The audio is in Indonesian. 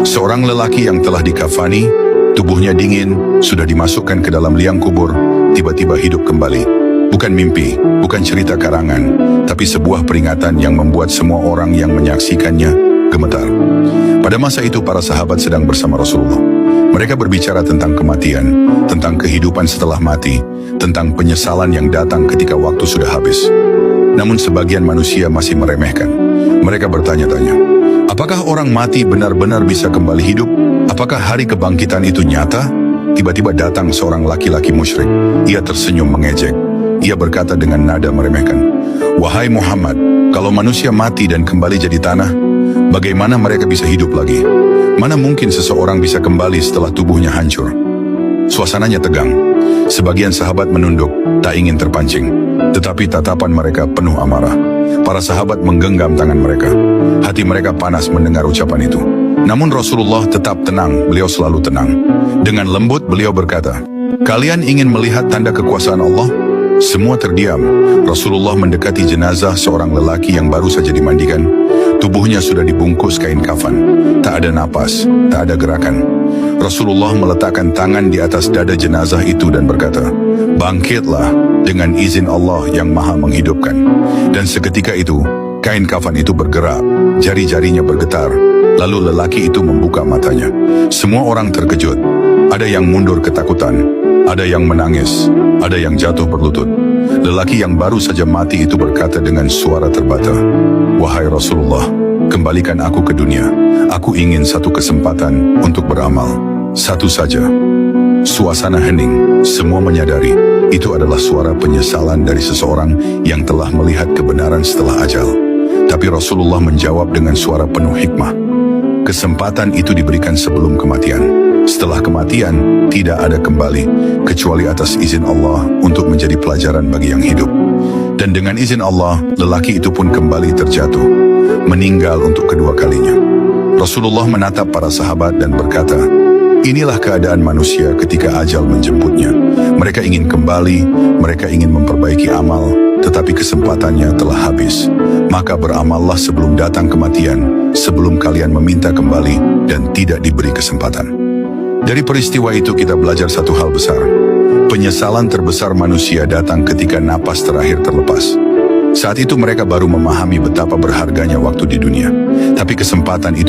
Seorang lelaki yang telah dikafani, tubuhnya dingin, sudah dimasukkan ke dalam liang kubur, tiba-tiba hidup kembali. Bukan mimpi, bukan cerita karangan, tapi sebuah peringatan yang membuat semua orang yang menyaksikannya gemetar. Pada masa itu para sahabat sedang bersama Rasulullah. Mereka berbicara tentang kematian, tentang kehidupan setelah mati, tentang penyesalan yang datang ketika waktu sudah habis. Namun sebagian manusia masih meremehkan. Mereka bertanya-tanya, apakah orang mati benar-benar bisa kembali hidup? Apakah hari kebangkitan itu nyata? Tiba-tiba datang seorang laki-laki musyrik. Ia tersenyum mengejek. Ia berkata dengan nada meremehkan, "Wahai Muhammad, kalau manusia mati dan kembali jadi tanah, bagaimana mereka bisa hidup lagi? Mana mungkin seseorang bisa kembali setelah tubuhnya hancur?" Suasananya tegang. Sebagian sahabat menunduk, tak ingin terpancing. Tetapi tatapan mereka penuh amarah. Para sahabat menggenggam tangan mereka. Hati mereka panas mendengar ucapan itu. Namun Rasulullah tetap tenang, beliau selalu tenang. Dengan lembut beliau berkata, "Kalian ingin melihat tanda kekuasaan Allah?" Semua terdiam. Rasulullah mendekati jenazah seorang lelaki yang baru saja dimandikan. Tubuhnya sudah dibungkus kain kafan. Tak ada napas, tak ada gerakan. Rasulullah meletakkan tangan di atas dada jenazah itu dan berkata, "Bangkitlah dengan izin Allah yang maha menghidupkan." Dan seketika itu, kain kafan itu bergerak, jari-jarinya bergetar. Lalu lelaki itu membuka matanya. Semua orang terkejut. Ada yang mundur ketakutan, ada yang menangis, ada yang jatuh berlutut. Lelaki yang baru saja mati itu berkata dengan suara terbata, "Wahai Rasulullah, kembalikan aku ke dunia. Aku ingin satu kesempatan untuk beramal. Satu saja." Suasana hening, semua menyadari itu adalah suara penyesalan dari seseorang yang telah melihat kebenaran setelah ajal. Tapi Rasulullah menjawab dengan suara penuh hikmah, "Kesempatan itu diberikan sebelum kematian. Setelah kematian, tidak ada kembali, kecuali atas izin Allah untuk menjadi pelajaran bagi yang hidup." Dan dengan izin Allah, lelaki itu pun kembali terjatuh, meninggal untuk kedua kalinya. Rasulullah menatap para sahabat dan berkata, "Inilah keadaan manusia ketika ajal menjemputnya. Mereka ingin kembali, mereka ingin memperbaiki amal, tetapi kesempatannya telah habis. Maka beramallah sebelum datang kematian, sebelum kalian meminta kembali dan tidak diberi kesempatan." Dari peristiwa itu kita belajar satu hal besar. Penyesalan terbesar manusia datang ketika napas terakhir terlepas. Saat itu mereka baru memahami betapa berharganya waktu di dunia. Tapi kesempatan itu